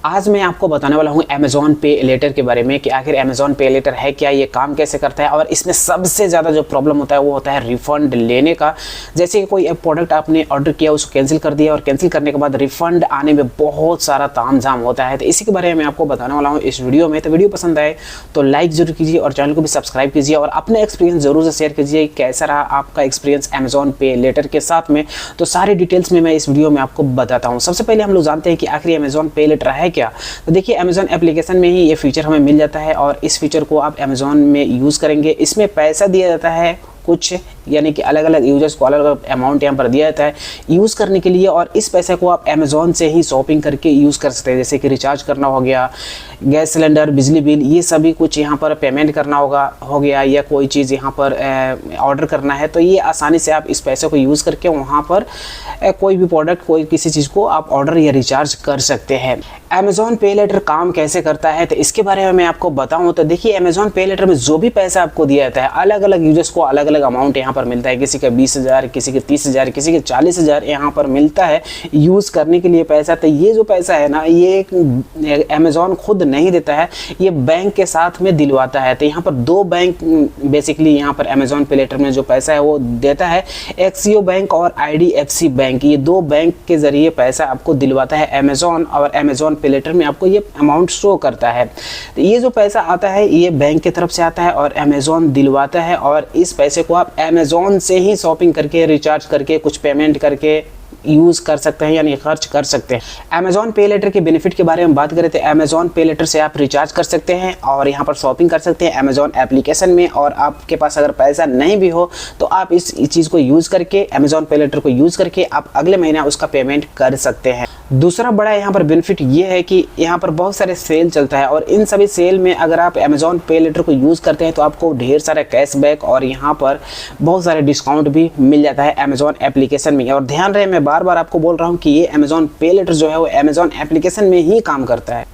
आज मैं आपको बताने वाला हूँ अमेज़ॉन पे लेटर के बारे में कि आखिर अमेज़ॉन पे लेटर है क्या, ये काम कैसे करता है और इसमें सबसे ज़्यादा जो प्रॉब्लम होता है वो होता है रिफ़ंड लेने का। जैसे कि कोई प्रोडक्ट आपने ऑर्डर किया, उसको कैंसिल कर दिया और कैंसिल करने के बाद रिफ़ंड आने में बहुत सारा तामझाम होता है। तो इसी के बारे में मैं आपको बताने वाला हूँ इस वीडियो में। तो वीडियो पसंद आए तो लाइक ज़रूर कीजिए और चैनल को भी सब्सक्राइब कीजिए और अपने एक्सपीरियंस ज़रूर से शेयर कीजिए, कैसा रहा आपका एक्सपीरियंस अमेज़ॉन पे लेटर के साथ में। तो सारी डिटेल्स में मैं इस वीडियो में आपको बताता हूँ। सबसे पहले हम लोग जानते हैं कि आखिर अमेज़ॉन पे लेटर है क्या। तो देखिए, अमेज़ॉन एप्लीकेशन में ही ये फीचर हमें मिल जाता है और इस फीचर को आप अमेज़ॉन में यूज़ करेंगे। इसमें पैसा दिया जाता है कुछ, यानी कि अलग अलग यूजर्स को अलग अलग अमाउंट यहाँ पर दिया जाता है यूज़ करने के लिए, और इस पैसे को आप अमेज़ॉन से ही शॉपिंग करके यूज़ कर सकते हैं। जैसे कि रिचार्ज करना हो गया, गैस सिलेंडर, बिजली बिल, ये सभी कुछ यहाँ पर पेमेंट करना हो गया, या कोई चीज़ यहाँ पर ऑर्डर करना है, तो ये आसानी से आप इस पैसे को यूज़ करके वहाँ पर कोई भी प्रोडक्ट, कोई किसी चीज़ को आप ऑर्डर या रिचार्ज कर सकते हैं। अमेज़ॉन पे लेटर काम कैसे करता है तो इसके बारे में मैं आपको बताऊँ तो देखिए, अमेज़ॉन पे लेटर में जो भी पैसा आपको दिया जाता है, अलग अलग यूजर्स को अलग अलग अमाउंट यहाँ पर मिलता है। किसी का 20,000, किसी के 30,000, किसी के 40,000 यहाँ पर मिलता है यूज़ करने के लिए पैसा। तो ये जो पैसा है ना, ये अमेज़ॉन खुद नहीं देता है, ये बैंक के साथ में दिलवाता है। तो यहाँ पर दो बैंक बेसिकली यहाँ पर अमेज़ॉन पे लेटर में जो पैसा है वो देता है, एक्सिस बैंक और IDFC बैंक। ये दो बैंक के ज़रिए पैसा आपको दिलवाता है अमेज़ॉन, और अमेज़ॉन पे लेटर में आपको ये अमाउंट शो करता है। तो ये जो पैसा आता है ये बैंक की तरफ से आता है और अमेज़ॉन दिलवाता है, और इस पैसे को आप अमेज़ॉन से ही शॉपिंग करके, रिचार्ज करके, कुछ पेमेंट करके यूज़ कर सकते हैं, यानी खर्च कर सकते हैं। अमेज़ॉन पे लेटर के बेनिफिट के बारे में बात करें तो अमेज़ॉन पे लेटर से आप रिचार्ज कर सकते हैं और यहाँ पर शॉपिंग कर सकते हैं अमेज़ॉन एप्लीकेशन में। और आपके पास अगर पैसा नहीं भी हो तो आप इस चीज़ को यूज़ करके, अमेज़ॉन पे लेटर को यूज़ करके आप अगले महीना उसका पेमेंट कर सकते हैं। दूसरा बड़ा यहाँ पर बेनिफिट ये है कि यहाँ पर बहुत सारे सेल चलता है, और इन सभी सेल में अगर आप अमेज़ॉन पे लेटर को यूज़ करते हैं तो आपको ढेर सारा कैशबैक और यहाँ पर बहुत सारे डिस्काउंट भी मिल जाता है अमेज़ॉन एप्लीकेशन में। और ध्यान रहे, मैं बार बार आपको बोल रहा हूँ कि ये अमेज़ॉन पे लेटर जो है वो अमेज़ॉन एप्लीकेशन में ही काम करता है।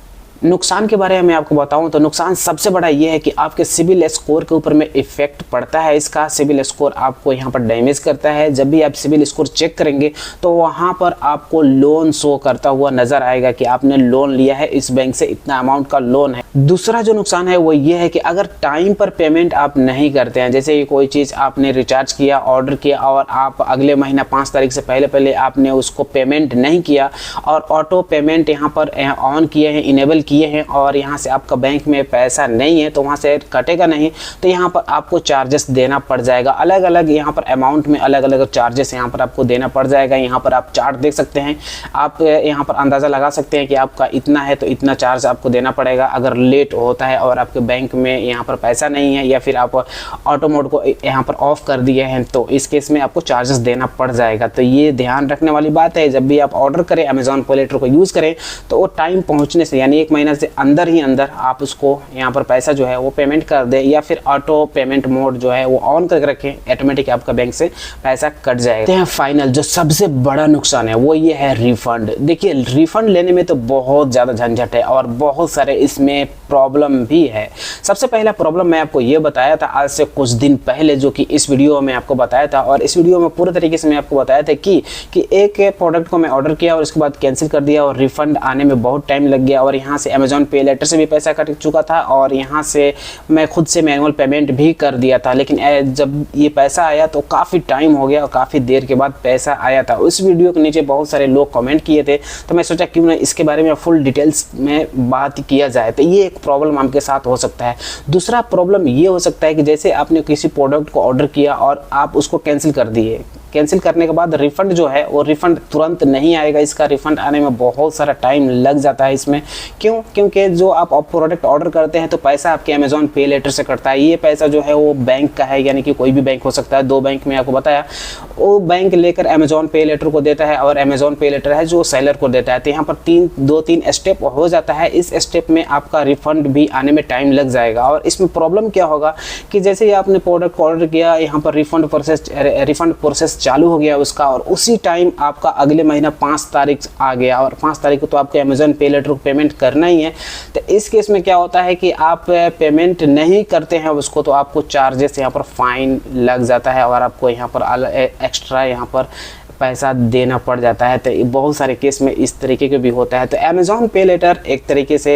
नुकसान के बारे में मैं आपको बताऊं तो नुकसान सबसे बड़ा ये है कि आपके सिबिल स्कोर के ऊपर में इफेक्ट पड़ता है। इसका सिबिल स्कोर आपको यहाँ पर डैमेज करता है। जब भी आप सिबिल स्कोर चेक करेंगे तो वहाँ पर आपको लोन शो करता हुआ नजर आएगा कि आपने लोन लिया है, इस बैंक से इतना अमाउंट का लोन है। दूसरा जो नुकसान है वो ये है कि अगर टाइम पर पेमेंट आप नहीं करते हैं, जैसे कोई चीज़ आपने रिचार्ज किया, ऑर्डर किया और आप अगले महीना 5 तारीख से पहले आपने उसको पेमेंट नहीं किया और ऑटो पेमेंट यहाँ पर ऑन किए हैं, इनेबल किए हैं, और यहाँ से आपका बैंक में पैसा नहीं है तो वहाँ से कटेगा नहीं, तो यहाँ पर आपको चार्जेस देना पड़ जाएगा। अलग अलग यहाँ पर अमाउंट में अलग अलग चार्जेस यहाँ पर आपको देना पड़ जाएगा। यहाँ पर आप चार्ट देख सकते हैं, आप यहाँ पर अंदाज़ा लगा सकते हैं कि आपका इतना है तो इतना चार्ज आपको देना पड़ेगा। अगर लेट होता है और आपके बैंक में यहाँ पर पैसा नहीं है, या फिर आप ऑटो मोड को यहाँ पर ऑफ कर दिए हैं, तो इस केस में आपको चार्जेस देना पड़ जाएगा। तो ये ध्यान रखने वाली बात है। जब भी आप ऑर्डर करें, अमेज़ॉन पे लेटर को यूज़ करें, तो वो टाइम पहुँचने से, यानी 1 महीना से अंदर ही अंदर आप उसको यहाँ पर पैसा जो है वो पेमेंट कर दें, या फिर ऑटो पेमेंट मोड जो है वो ऑन करके रखें, ऑटोमेटिक आपका बैंक से पैसा कट जाएगा। फाइनल जो सबसे बड़ा नुकसान है वो ये है रिफंड। देखिए, रिफंड लेने में तो बहुत ज़्यादा झंझट है और बहुत सारे इसमें प्रॉब्लम भी है। सबसे पहला प्रॉब्लम मैं आपको ये बताया था आज से कुछ दिन पहले, जो कि इस वीडियो में आपको बताया था, और इस वीडियो में पूरे तरीके से मैं आपको बताया था कि एक प्रोडक्ट को मैं ऑर्डर किया और उसके बाद कैंसिल कर दिया और रिफंड आने में बहुत टाइम लग गया, और यहाँ से अमेज़ॉन पे लेटर से भी पैसा कट चुका था और यहाँ से मैं खुद से मैनुअल पेमेंट भी कर दिया था। लेकिन जब ये पैसा आया तो काफ़ी टाइम हो गया और काफ़ी देर के बाद पैसा आया था। उस वीडियो के नीचे बहुत सारे लोग कमेंट किए थे, तो मैं सोचा क्यों ना इसके बारे में फुल डिटेल्स में बात किया जाए। तो ये एक प्रॉब्लम आपके साथ हो सकता है। दूसरा प्रॉब्लम ये हो सकता है कि जैसे आपने किसी प्रोडक्ट को ऑर्डर किया और आप उसको कैंसिल कर दिए, कैंसिल करने के बाद रिफंड जो है वो रिफंड तुरंत नहीं आएगा। इसका रिफंड आने में बहुत सारा टाइम लग जाता है इसमें। क्यों? क्योंकि जो आप प्रोडक्ट ऑर्डर करते हैं तो पैसा आपके अमेज़ॉन पे लेटर से कटता है। ये पैसा जो है वो बैंक का है, यानी कि कोई भी बैंक हो सकता है। 2 बैंक में आपको बताया, वो बैंक लेकर अमेज़ॉन पे लेटर को देता है और अमेज़ॉन पे लेटर है जो सेलर को देता है। तो यहाँ पर 2-3 स्टेप हो जाता है। इस स्टेप में आपका रिफंड भी आने में टाइम लग जाएगा। और इसमें प्रॉब्लम क्या होगा कि जैसे ही आपने प्रोडक्ट को ऑर्डर किया, यहाँ पर रिफंड प्रोसेस चालू हो गया उसका, और उसी टाइम आपका अगले महीना 5 तारीख आ गया और 5 तारीख को तो आपको अमेज़ॉन पे लेटर को पेमेंट करना ही है। तो इस केस में क्या होता है कि आप पेमेंट नहीं करते हैं उसको, तो आपको चार्जेस यहाँ पर फाइन लग जाता है और आपको यहाँ पर एक्स्ट्रा यहाँ पर पैसा देना पड़ जाता है। तो बहुत सारे केस में इस तरीके के भी होता है। तो अमेज़ॉन पे लेटर एक तरीके से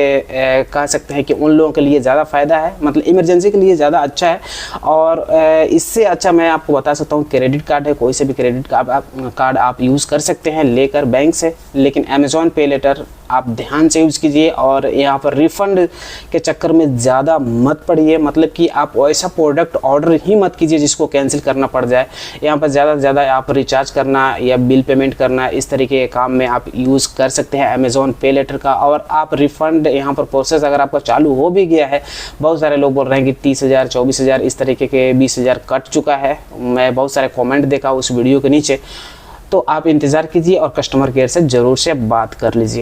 कह सकते हैं कि उन लोगों के लिए ज़्यादा फ़ायदा है, मतलब इमरजेंसी के लिए ज़्यादा अच्छा है। और इससे अच्छा मैं आपको बता सकता हूँ क्रेडिट कार्ड है, कोई से भी क्रेडिट कार्ड आप यूज़ कर सकते हैं लेकर बैंक से। लेकिन अमेज़ॉन पे लेटर आप ध्यान से यूज़ कीजिए और यहाँ पर रिफ़ंड के चक्कर में ज़्यादा मत पड़िए, मतलब कि आप ऐसा प्रोडक्ट ऑर्डर ही मत कीजिए जिसको कैंसिल करना पड़ जाए। यहाँ पर ज़्यादा से ज़्यादा आप रिचार्ज करना या बिल पेमेंट करना, इस तरीके के काम में आप यूज़ कर सकते हैं अमेज़ॉन पे लेटर का। और आप रिफ़ंड यहाँ पर प्रोसेस अगर आपका चालू हो भी गया है, बहुत सारे लोग बोल रहे हैं कि 30,000 24,000 इस तरीके के 20,000 कट चुका है, मैं बहुत सारे कॉमेंट देखा उस वीडियो के नीचे। तो आप इंतज़ार कीजिए और कस्टमर केयर से ज़रूर से बात कर लीजिए।